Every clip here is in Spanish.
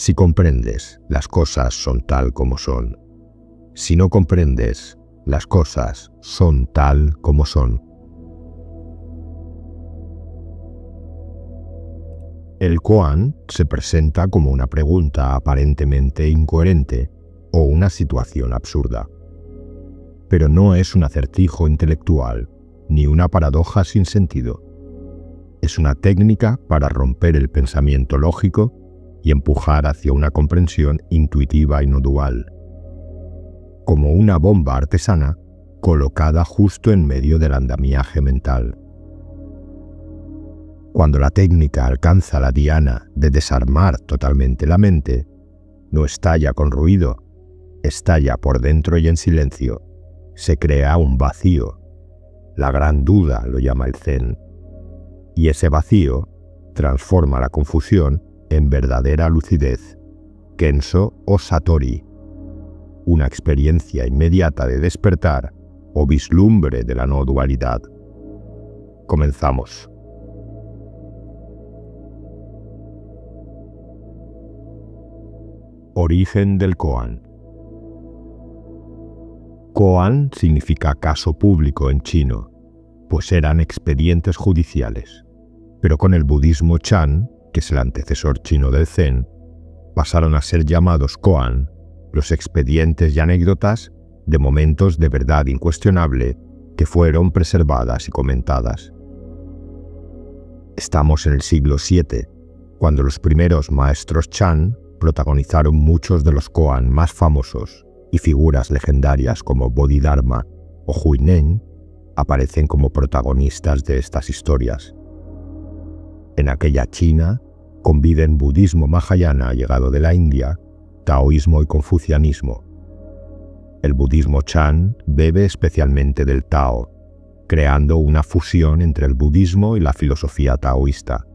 Si comprendes, las cosas son tal como son. Si no comprendes, las cosas son tal como son. El koan se presenta como una pregunta aparentemente incoherente o una situación absurda. Pero no es un acertijo intelectual ni una paradoja sin sentido. Es una técnica para romper el pensamiento lógico y empujar hacia una comprensión intuitiva y no dual. Como una bomba artesana colocada justo en medio del andamiaje mental. Cuando la técnica alcanza la diana de desarmar totalmente la mente, no estalla con ruido, estalla por dentro y en silencio. Se crea un vacío. La gran duda lo llama el Zen. Y ese vacío transforma la confusión en verdadera lucidez, Kenso o Satori, una experiencia inmediata de despertar o vislumbre de la no dualidad. Comenzamos. Origen del koan. Koan significa caso público en chino, pues eran expedientes judiciales. Pero con el budismo Chan, que es el antecesor chino del Zen, pasaron a ser llamados koan los expedientes y anécdotas de momentos de verdad incuestionable que fueron preservadas y comentadas. Estamos en el siglo VII, cuando los primeros maestros Chan protagonizaron muchos de los koan más famosos y figuras legendarias como Bodhidharma o Huineng aparecen como protagonistas de estas historias. En aquella China conviven budismo mahayana llegado de la India, taoísmo y confucianismo. El budismo Chan bebe especialmente del Tao, creando una fusión entre el budismo y la filosofía taoísta.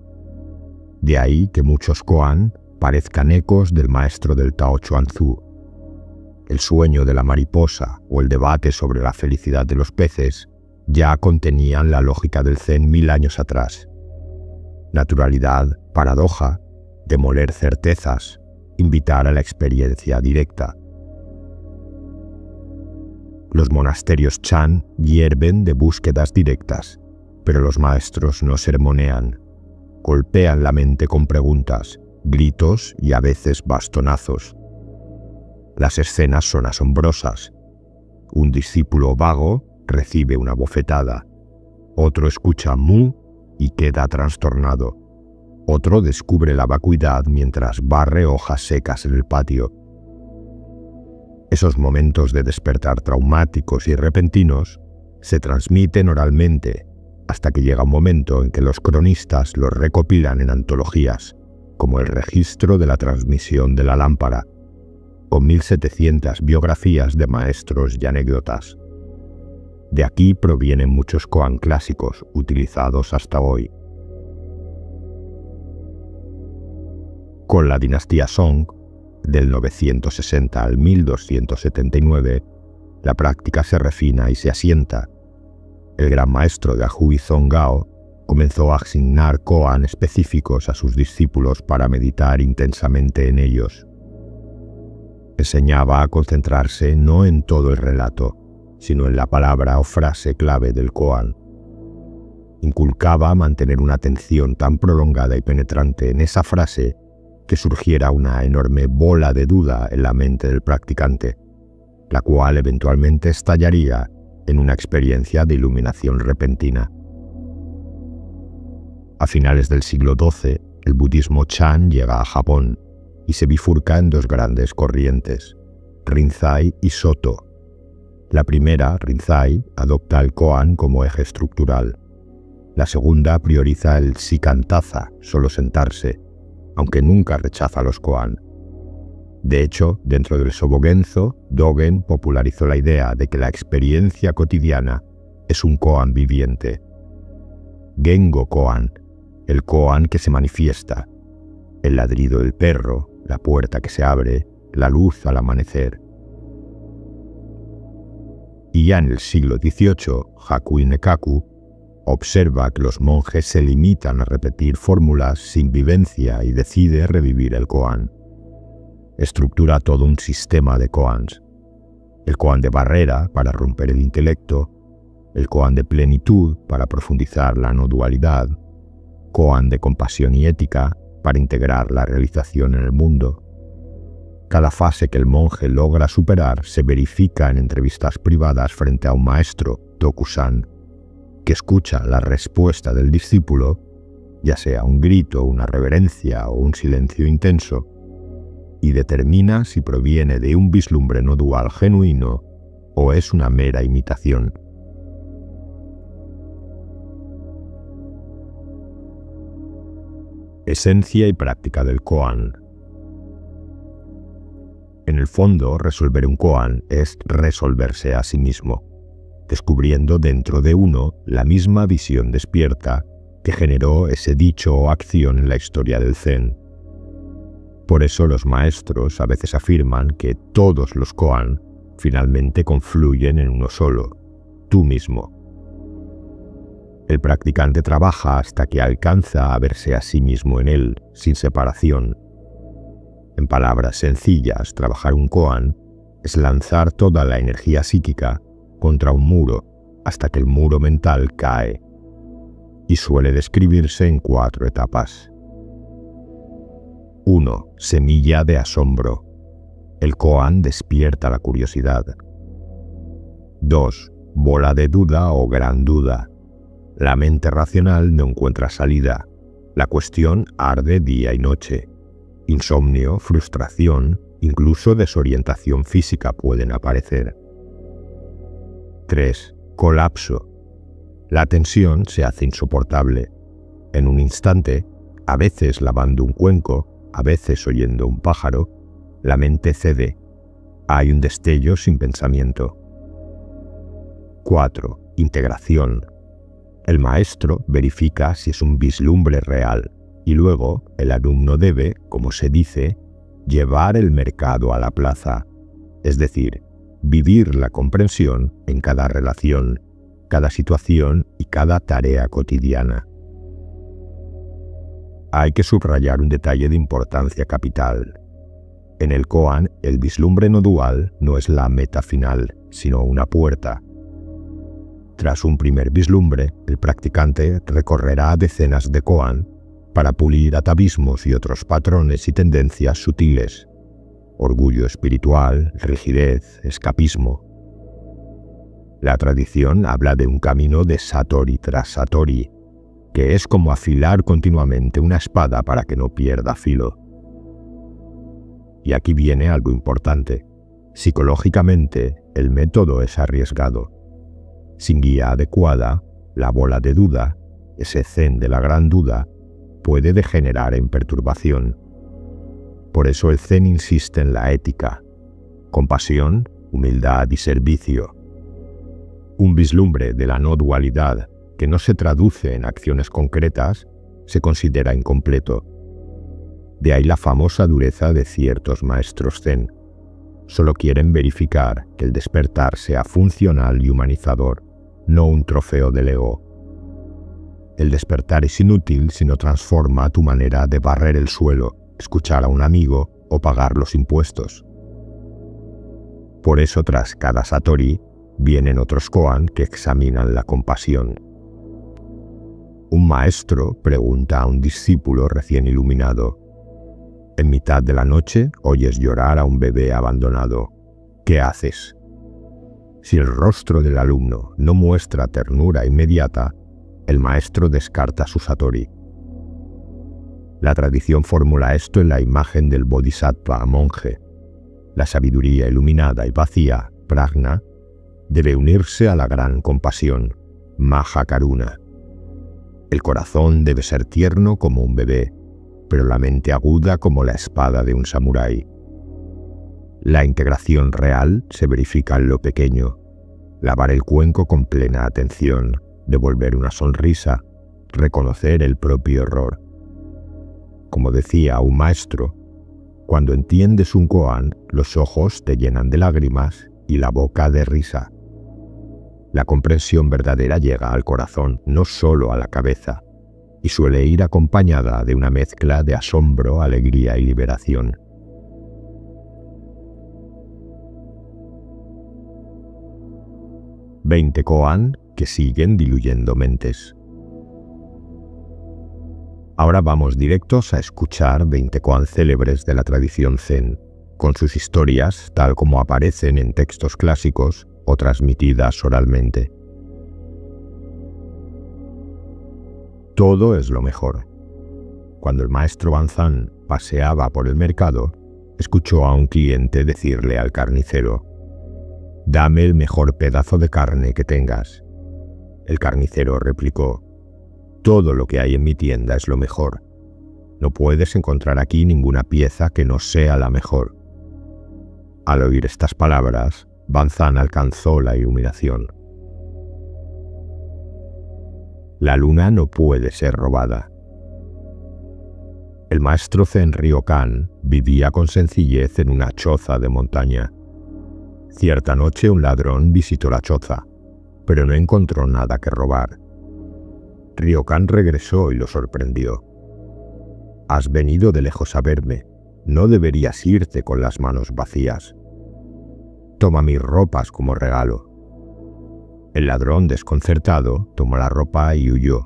De ahí que muchos koan parezcan ecos del maestro del Tao Chuan Tzu. El sueño de la mariposa o el debate sobre la felicidad de los peces ya contenían la lógica del Zen 1000 años atrás. Naturalidad, paradoja, demoler certezas, invitar a la experiencia directa. Los monasterios Chan hierven de búsquedas directas, pero los maestros no sermonean. Golpean la mente con preguntas, gritos y a veces bastonazos. Las escenas son asombrosas. Un discípulo vago recibe una bofetada. Otro escucha mu y queda trastornado. Otro descubre la vacuidad mientras barre hojas secas en el patio. Esos momentos de despertar traumáticos y repentinos se transmiten oralmente hasta que llega un momento en que los cronistas los recopilan en antologías, como el registro de la transmisión de la lámpara, con 1700 biografías de maestros y anécdotas. De aquí provienen muchos koan clásicos utilizados hasta hoy. Con la dinastía Song, del 960 al 1279, la práctica se refina y se asienta. El gran maestro de Ahui Zonggao comenzó a asignar koan específicos a sus discípulos para meditar intensamente en ellos. Enseñaba a concentrarse no en todo el relato, sino en la palabra o frase clave del koan. Inculcaba mantener una atención tan prolongada y penetrante en esa frase que surgiera una enorme bola de duda en la mente del practicante, la cual eventualmente estallaría en una experiencia de iluminación repentina. A finales del siglo XII, el budismo Chan llega a Japón y se bifurca en dos grandes corrientes, Rinzai y Soto. La primera, Rinzai, adopta el koan como eje estructural. La segunda prioriza el shikantaza, solo sentarse, aunque nunca rechaza los koan. De hecho, dentro del Shobogenzo, Dogen popularizó la idea de que la experiencia cotidiana es un koan viviente. Gengo koan, el koan que se manifiesta, el ladrido del perro, la puerta que se abre, la luz al amanecer. Y ya en el siglo XVIII, Hakuin Nekaku observa que los monjes se limitan a repetir fórmulas sin vivencia y decide revivir el koan. estructura todo un sistema de koans. El koan de barrera para romper el intelecto, el koan de plenitud para profundizar la no dualidad, koan de compasión y ética para integrar la realización en el mundo. Cada fase que el monje logra superar se verifica en entrevistas privadas frente a un maestro, Tokusan, que escucha la respuesta del discípulo, ya sea un grito, una reverencia o un silencio intenso, y determina si proviene de un vislumbre no dual genuino o es una mera imitación. Esencia y práctica del koan. En el fondo, resolver un koan es resolverse a sí mismo, descubriendo dentro de uno la misma visión despierta que generó ese dicho o acción en la historia del Zen. Por eso los maestros a veces afirman que todos los koan finalmente confluyen en uno solo, tú mismo. El practicante trabaja hasta que alcanza a verse a sí mismo en él, sin separación. En palabras sencillas, trabajar un koan es lanzar toda la energía psíquica contra un muro hasta que el muro mental cae, y suele describirse en 4 etapas. 1. Semilla de asombro. El koan despierta la curiosidad. 2. Bola de duda o gran duda. La mente racional no encuentra salida. La cuestión arde día y noche. Insomnio, frustración, incluso desorientación física pueden aparecer. 3. Colapso. La tensión se hace insoportable. En un instante, a veces lavando un cuenco, a veces oyendo un pájaro, la mente cede. Hay un destello sin pensamiento. 4. Integración. El maestro verifica si es un vislumbre real y luego el alumno debe, como se dice, llevar el mercado a la plaza, es decir, vivir la comprensión en cada relación, cada situación y cada tarea cotidiana. Hay que subrayar un detalle de importancia capital. En el koan, el vislumbre no dual no es la meta final, sino una puerta. Tras un primer vislumbre, el practicante recorrerá decenas de koan para pulir atavismos y otros patrones y tendencias sutiles, orgullo espiritual, rigidez, escapismo. La tradición habla de un camino de satori tras satori, que es como afilar continuamente una espada para que no pierda filo. Y aquí viene algo importante. Psicológicamente, el método es arriesgado. Sin guía adecuada, la bola de duda, ese zen de la gran duda, puede degenerar en perturbación. Por eso el zen insiste en la ética, compasión, humildad y servicio. Un vislumbre de la no dualidad que no se traduce en acciones concretas se considera incompleto. De ahí la famosa dureza de ciertos maestros zen. Solo quieren verificar que el despertar sea funcional y humanizador, no un trofeo del ego. El despertar es inútil si no transforma tu manera de barrer el suelo, escuchar a un amigo o pagar los impuestos. Por eso tras cada satori vienen otros koan que examinan la compasión. Un maestro pregunta a un discípulo recién iluminado: en mitad de la noche oyes llorar a un bebé abandonado. ¿Qué haces? Si el rostro del alumno no muestra ternura inmediata, el maestro descarta su satori. La tradición formula esto en la imagen del bodhisattva monje. La sabiduría iluminada y vacía, prajna, debe unirse a la gran compasión, maha karuna. El corazón debe ser tierno como un bebé, pero la mente aguda como la espada de un samurái. La integración real se verifica en lo pequeño: lavar el cuenco con plena atención, devolver una sonrisa, reconocer el propio error. Como decía un maestro, cuando entiendes un koan, los ojos te llenan de lágrimas y la boca de risa. La comprensión verdadera llega al corazón, no solo a la cabeza, y suele ir acompañada de una mezcla de asombro, alegría y liberación. 20 koan que siguen diluyendo mentes. Ahora vamos directos a escuchar 20 koan célebres de la tradición zen, con sus historias tal como aparecen en textos clásicos o transmitidas oralmente. Todo es lo mejor. Cuando el maestro Banzan paseaba por el mercado, escuchó a un cliente decirle al carnicero: «Dame el mejor pedazo de carne que tengas». El carnicero replicó: «Todo lo que hay en mi tienda es lo mejor. No puedes encontrar aquí ninguna pieza que no sea la mejor». Al oír estas palabras, Banzan alcanzó la iluminación. La luna no puede ser robada. El maestro zen Ryokan vivía con sencillez en una choza de montaña. Cierta noche un ladrón visitó la choza, pero no encontró nada que robar. Ryokan regresó y lo sorprendió. «Has venido de lejos a verme. No deberías irte con las manos vacías. Toma mis ropas como regalo». El ladrón, desconcertado, tomó la ropa y huyó.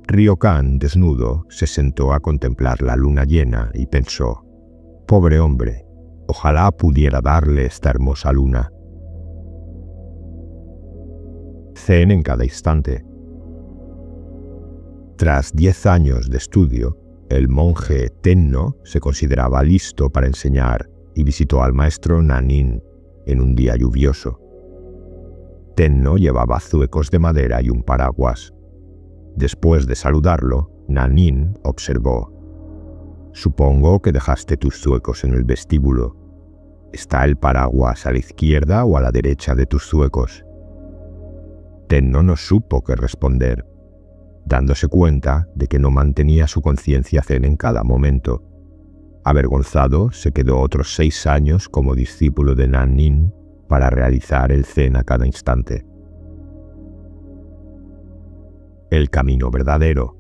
Ryokan, desnudo, se sentó a contemplar la luna llena y pensó: «Pobre hombre, ojalá pudiera darle esta hermosa luna». Zen en cada instante. Tras 10 años de estudio, el monje Tenno se consideraba listo para enseñar y visitó al maestro Nanin en un día lluvioso. Tenno llevaba zuecos de madera y un paraguas. Después de saludarlo, Nanin observó: «Supongo que dejaste tus zuecos en el vestíbulo. ¿Está el paraguas a la izquierda o a la derecha de tus zuecos?» Tenno no supo qué responder, dándose cuenta de que no mantenía su conciencia zen en cada momento. Avergonzado, se quedó otros 6 años como discípulo de Nanin para realizar el zen a cada instante. El camino verdadero.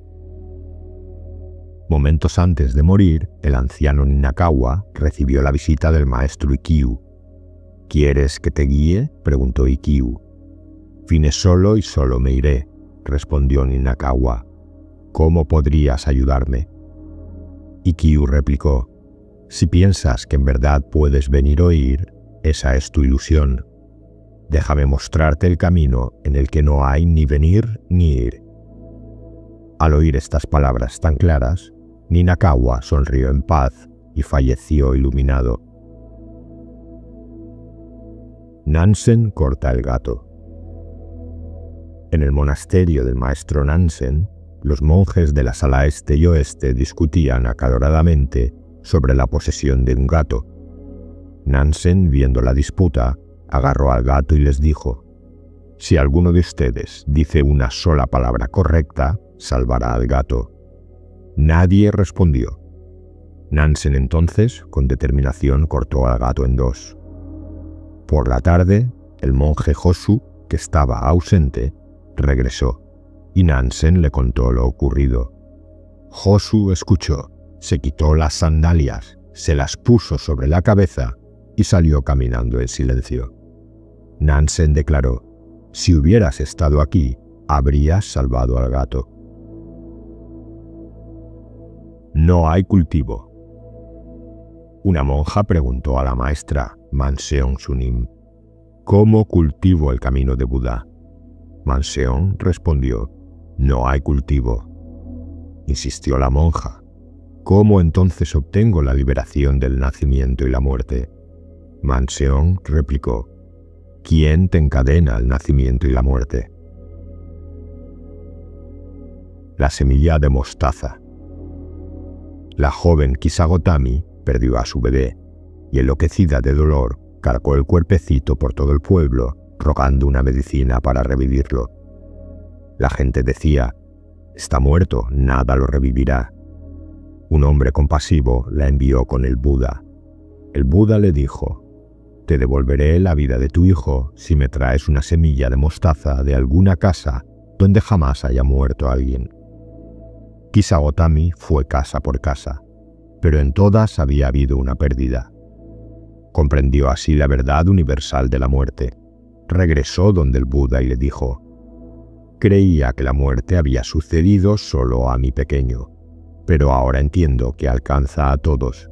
Momentos antes de morir, el anciano Ninakawa recibió la visita del maestro Ikkyu. «¿Quieres que te guíe?», preguntó Ikkyu. «Vine solo y solo me iré», respondió Ninakawa. «¿Cómo podrías ayudarme?». Ikkyu replicó: «Si piensas que en verdad puedes venir o ir, esa es tu ilusión. Déjame mostrarte el camino en el que no hay ni venir ni ir». Al oír estas palabras tan claras, Ninakawa sonrió en paz y falleció iluminado. Nansen corta el gato. En el monasterio del maestro Nansen, los monjes de la sala este y oeste discutían acaloradamente sobre la posesión de un gato. Nansen, viendo la disputa, agarró al gato y les dijo: «Si alguno de ustedes dice una sola palabra correcta, salvará al gato». Nadie respondió. Nansen entonces, con determinación, cortó al gato en 2. Por la tarde, el monje Josu, que estaba ausente, regresó, y Nansen le contó lo ocurrido. Josu escuchó, se quitó las sandalias, se las puso sobre la cabeza y salió caminando en silencio. Nansen declaró: «Si hubieras estado aquí, habrías salvado al gato». No hay cultivo. Una monja preguntó a la maestra Manseong Sunim: «¿Cómo cultivo el camino de Buda?». Manseong respondió: «No hay cultivo». Insistió la monja: «¿Cómo entonces obtengo la liberación del nacimiento y la muerte?». Manseong replicó: «¿Quién te encadena el nacimiento y la muerte?». La semilla de mostaza. La joven Kisagotami perdió a su bebé y, enloquecida de dolor, cargó el cuerpecito por todo el pueblo, rogando una medicina para revivirlo. La gente decía: «Está muerto, nada lo revivirá». Un hombre compasivo la envió con el Buda. El Buda le dijo: «Te devolveré la vida de tu hijo si me traes una semilla de mostaza de alguna casa donde jamás haya muerto alguien». Kisagotami fue casa por casa, pero en todas había habido una pérdida. Comprendió así la verdad universal de la muerte. regresó donde el Buda y le dijo: «Creía que la muerte había sucedido solo a mi pequeño, pero ahora entiendo que alcanza a todos».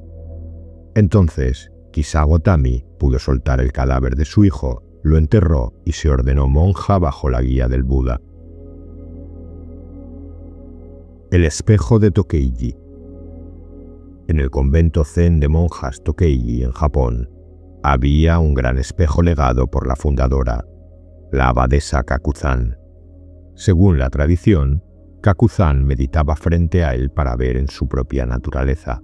Entonces, Kisa Gotami pudo soltar el cadáver de su hijo, lo enterró y se ordenó monja bajo la guía del Buda. El espejo de Tokeiji. En el convento zen de monjas Tokeiji, en Japón, había un gran espejo legado por la fundadora, la abadesa Kakuzan. Según la tradición, Kakuzan meditaba frente a él para ver en su propia naturaleza.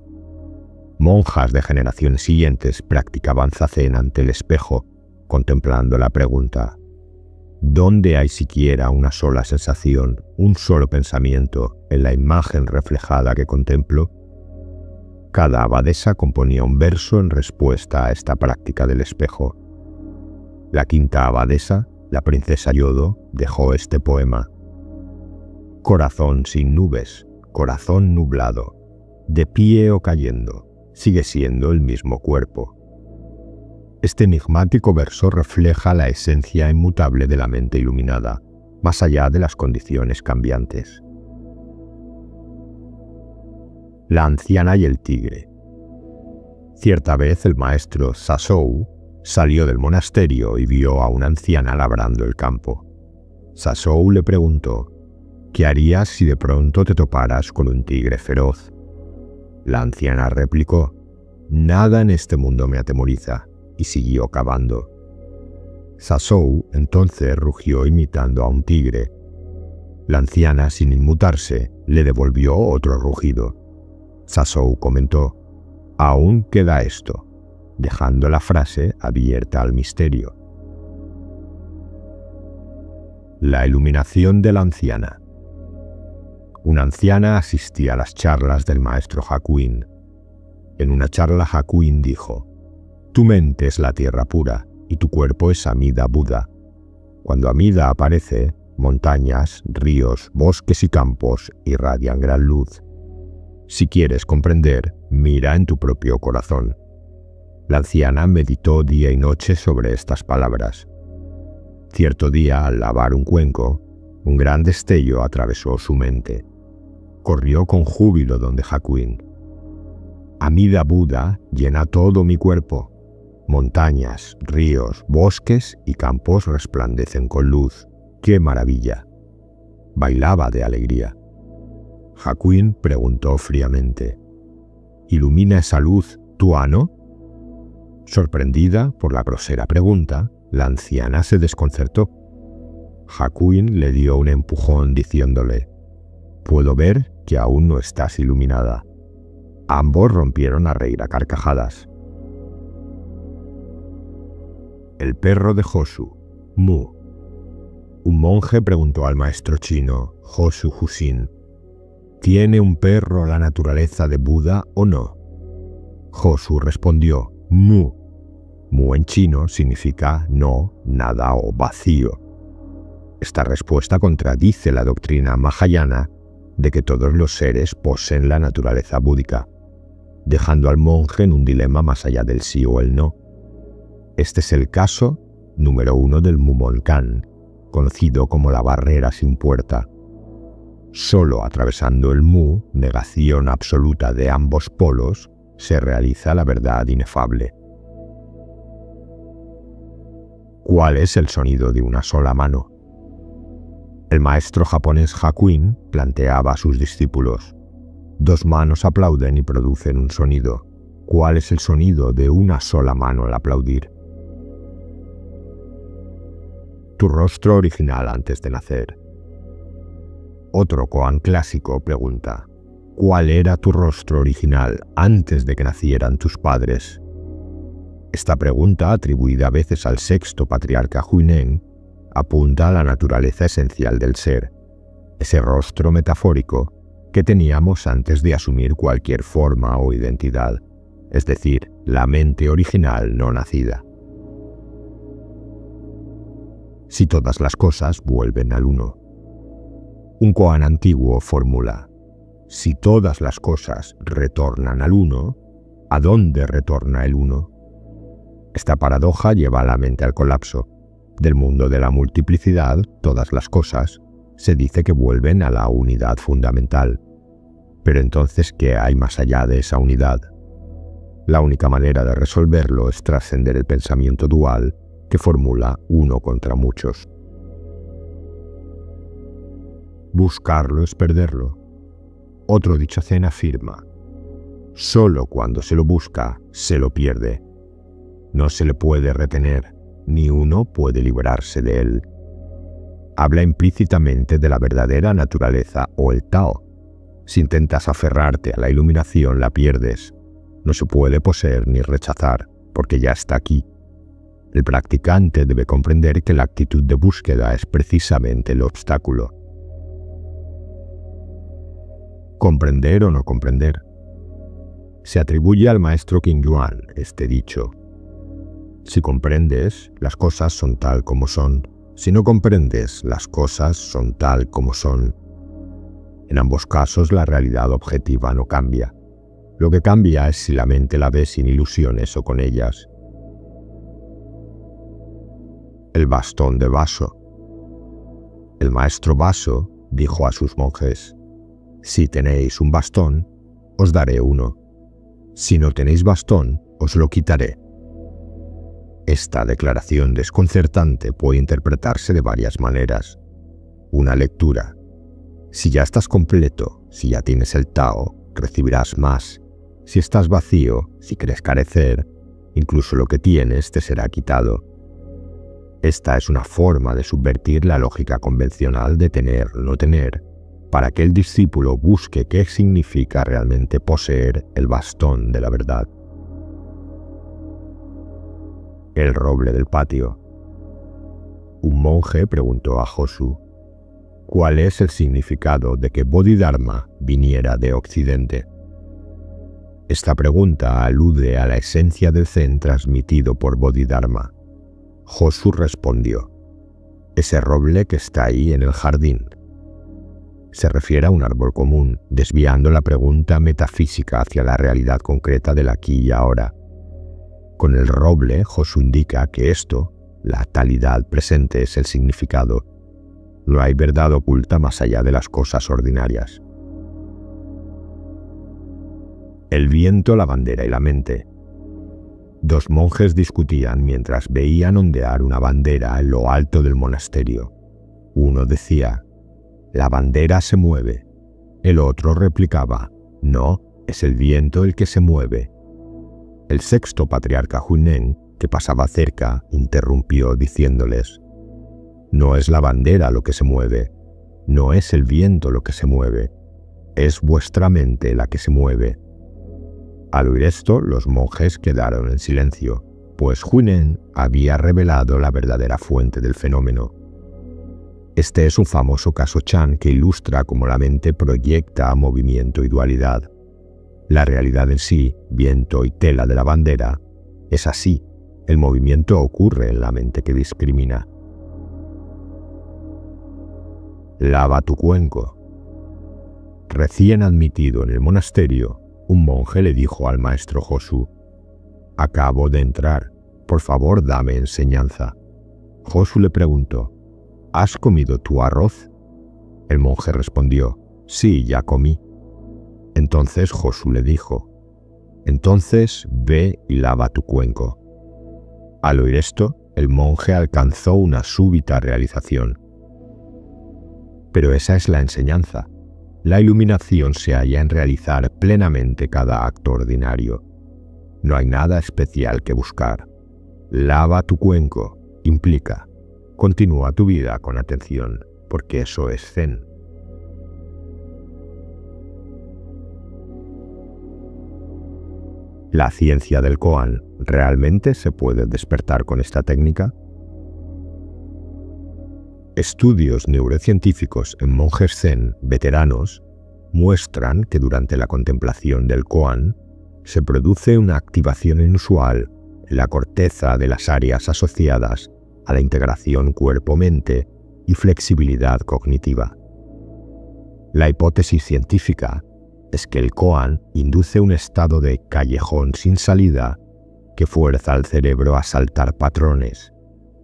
Monjas de generaciones siguientes practicaban zazen ante el espejo, contemplando la pregunta: ¿dónde hay siquiera una sola sensación, un solo pensamiento en la imagen reflejada que contemplo? Cada abadesa componía un verso en respuesta a esta práctica del espejo. La quinta abadesa, la princesa Yodo, dejó este poema: «Corazón sin nubes, corazón nublado, de pie o cayendo, sigue siendo el mismo cuerpo». Este enigmático verso refleja la esencia inmutable de la mente iluminada, más allá de las condiciones cambiantes. La anciana y el tigre. Cierta vez el maestro Sasou salió del monasterio y vio a una anciana labrando el campo. Sasou le preguntó: «¿Qué harías si de pronto te toparas con un tigre feroz?». La anciana replicó: «Nada en este mundo me atemoriza», y siguió cavando. Sasou entonces rugió imitando a un tigre. La anciana, sin inmutarse, le devolvió otro rugido. Sasou comentó: «Aún queda esto», dejando la frase abierta al misterio. La iluminación de la anciana. Una anciana asistía a las charlas del maestro Hakuin. En una charla Hakuin dijo: «Tu mente es la tierra pura y tu cuerpo es Amida Buda. Cuando Amida aparece, montañas, ríos, bosques y campos irradian gran luz. Si quieres comprender, mira en tu propio corazón». La anciana meditó día y noche sobre estas palabras. Cierto día, al lavar un cuenco, un gran destello atravesó su mente. Corrió con júbilo donde Hakuin. «Amida Buda llena todo mi cuerpo. Montañas, ríos, bosques y campos resplandecen con luz. ¡Qué maravilla!». Bailaba de alegría. Hakuin preguntó fríamente: «¿Ilumina esa luz tu ano?». Sorprendida por la grosera pregunta, la anciana se desconcertó. Hakuin le dio un empujón diciéndole: «Puedo ver que aún no estás iluminada». Ambos rompieron a reír a carcajadas. El perro de Josu, Mu. Un monje preguntó al maestro chino, Josu Husin: «¿Tiene un perro la naturaleza de Buda o no?». Josu respondió: «Mu». Mu en chino significa no, nada o vacío. Esta respuesta contradice la doctrina mahayana de que todos los seres poseen la naturaleza búdica, dejando al monje en un dilema más allá del sí o el no. Este es el caso número 1 del Mumonkan, conocido como la barrera sin puerta. Solo atravesando el Mu, negación absoluta de ambos polos, se realiza la verdad inefable. ¿Cuál es el sonido de una sola mano? El maestro japonés Hakuin planteaba a sus discípulos: «Dos manos aplauden y producen un sonido. ¿Cuál es el sonido de una sola mano al aplaudir?». Tu rostro original antes de nacer. Otro koan clásico pregunta: ¿cuál era tu rostro original antes de que nacieran tus padres? Esta pregunta, atribuida a veces al sexto patriarca Huineng, apunta a la naturaleza esencial del ser, ese rostro metafórico que teníamos antes de asumir cualquier forma o identidad, es decir, la mente original no nacida. Si todas las cosas vuelven al uno. Un koan antiguo formula: si todas las cosas retornan al uno, ¿a dónde retorna el uno? Esta paradoja lleva a la mente al colapso. Del mundo de la multiplicidad, todas las cosas, se dice que vuelven a la unidad fundamental. Pero entonces, ¿qué hay más allá de esa unidad? La única manera de resolverlo es trascender el pensamiento dual que formula uno contra muchos. Buscarlo es perderlo. Otro Dichozen afirma: solo cuando se lo busca, se lo pierde. No se le puede retener, ni uno puede librarse de él. Habla implícitamente de la verdadera naturaleza o el Tao. Si intentas aferrarte a la iluminación, la pierdes. No se puede poseer ni rechazar, porque ya está aquí. El practicante debe comprender que la actitud de búsqueda es precisamente el obstáculo. ¿Comprender o no comprender? Se atribuye al maestro Qing Yuan este dicho: si comprendes, las cosas son tal como son. Si no comprendes, las cosas son tal como son. En ambos casos, la realidad objetiva no cambia. Lo que cambia es si la mente la ve sin ilusiones o con ellas. El bastón de Vaso. El maestro Vaso dijo a sus monjes: si tenéis un bastón, os daré uno. Si no tenéis bastón, os lo quitaré. Esta declaración desconcertante puede interpretarse de varias maneras. Una lectura: si ya estás completo, si ya tienes el Tao, recibirás más. Si estás vacío, si crees carecer, incluso lo que tienes te será quitado. Esta es una forma de subvertir la lógica convencional de tener-no tener, para que el discípulo busque qué significa realmente poseer el bastón de la verdad. El roble del patio. Un monje preguntó a Josu: ¿cuál es el significado de que Bodhidharma viniera de Occidente? Esta pregunta alude a la esencia del Zen transmitido por Bodhidharma. Josu respondió: ese roble que está ahí en el jardín. Se refiere a un árbol común, desviando la pregunta metafísica hacia la realidad concreta del aquí y ahora. Con el roble, Josu indica que esto, la talidad presente, es el significado. No hay verdad oculta más allá de las cosas ordinarias. El viento, la bandera y la mente. Dos monjes discutían mientras veían ondear una bandera en lo alto del monasterio. Uno decía: la bandera se mueve. El otro replicaba: no, es el viento el que se mueve. El sexto patriarca Huineng, que pasaba cerca, interrumpió diciéndoles: no es la bandera lo que se mueve, no es el viento lo que se mueve, es vuestra mente la que se mueve. Al oír esto, los monjes quedaron en silencio, pues Huineng había revelado la verdadera fuente del fenómeno. Este es un famoso caso Chan que ilustra cómo la mente proyecta movimiento y dualidad. La realidad en sí, viento y tela de la bandera, es así. El movimiento ocurre en la mente que discrimina. Lava tu cuenco. Recién admitido en el monasterio, un monje le dijo al maestro Josu: acabo de entrar, por favor dame enseñanza. Josu le preguntó: ¿has comido tu arroz? El monje respondió: sí, ya comí. Entonces Josu le dijo: entonces ve y lava tu cuenco. Al oír esto, el monje alcanzó una súbita realización. Pero esa es la enseñanza. La iluminación se halla en realizar plenamente cada acto ordinario. No hay nada especial que buscar. Lava tu cuenco implica: continúa tu vida con atención, porque eso es Zen. ¿La ciencia del koan realmente se puede despertar con esta técnica? Estudios neurocientíficos en monjes zen veteranos muestran que durante la contemplación del koan se produce una activación inusual en la corteza de las áreas asociadas a la integración cuerpo-mente y flexibilidad cognitiva. La hipótesis científica es que el koan induce un estado de callejón sin salida que fuerza al cerebro a saltar patrones,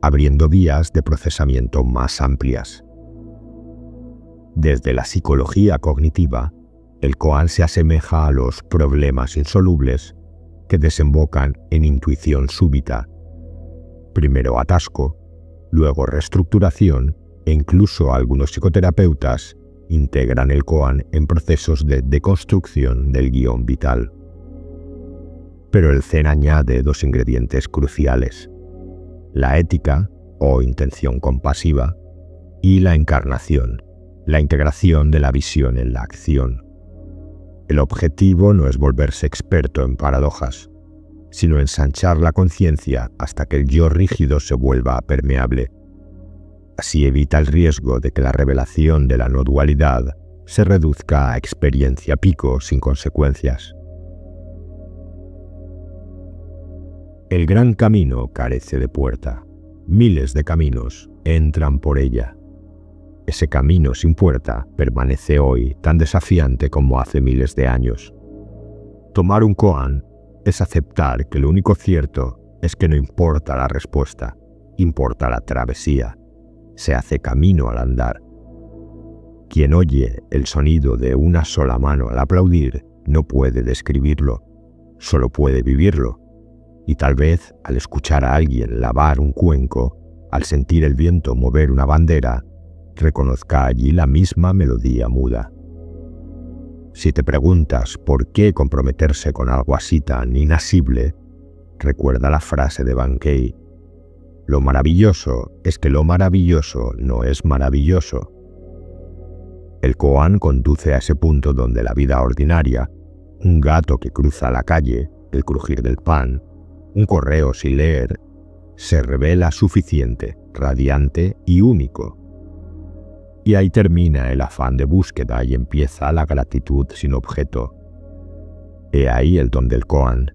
abriendo vías de procesamiento más amplias. Desde la psicología cognitiva, el koan se asemeja a los problemas insolubles que desembocan en intuición súbita. Primero atasco, luego reestructuración e incluso algunos psicoterapeutas integran el koan en procesos de deconstrucción del guión vital. Pero el Zen añade dos ingredientes cruciales: la ética o intención compasiva y la encarnación, la integración de la visión en la acción. El objetivo no es volverse experto en paradojas, sino ensanchar la conciencia hasta que el yo rígido se vuelva permeable. Así evita el riesgo de que la revelación de la no dualidad se reduzca a experiencia pico sin consecuencias. El gran camino carece de puerta. Miles de caminos entran por ella. Ese camino sin puerta permanece hoy tan desafiante como hace miles de años. Tomar un koan es aceptar que lo único cierto es que no importa la respuesta, importa la travesía. Se hace camino al andar. Quien oye el sonido de una sola mano al aplaudir no puede describirlo, solo puede vivirlo. Y tal vez al escuchar a alguien lavar un cuenco, al sentir el viento mover una bandera, reconozca allí la misma melodía muda. Si te preguntas por qué comprometerse con algo así tan inasible, recuerda la frase de Bankei: lo maravilloso es que lo maravilloso no es maravilloso. El koan conduce a ese punto donde la vida ordinaria, un gato que cruza la calle, el crujir del pan, un correo sin leer, se revela suficiente, radiante y único. Y ahí termina el afán de búsqueda y empieza la gratitud sin objeto. He ahí el don del koan: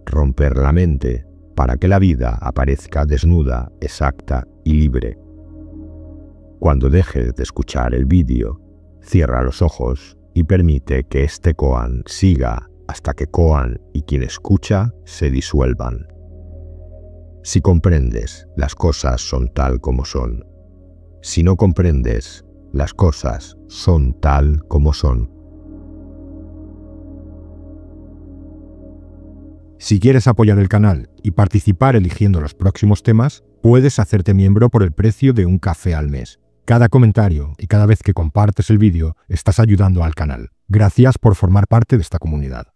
romper la mente para que la vida aparezca desnuda, exacta y libre. Cuando dejes de escuchar el vídeo, cierra los ojos y permite que este koan siga hasta que koan y quien escucha se disuelvan. Si comprendes, las cosas son tal como son. Si no comprendes, las cosas son tal como son. Si quieres apoyar el canal y participar eligiendo los próximos temas, puedes hacerte miembro por el precio de un café al mes. Cada comentario y cada vez que compartes el vídeo estás ayudando al canal. Gracias por formar parte de esta comunidad.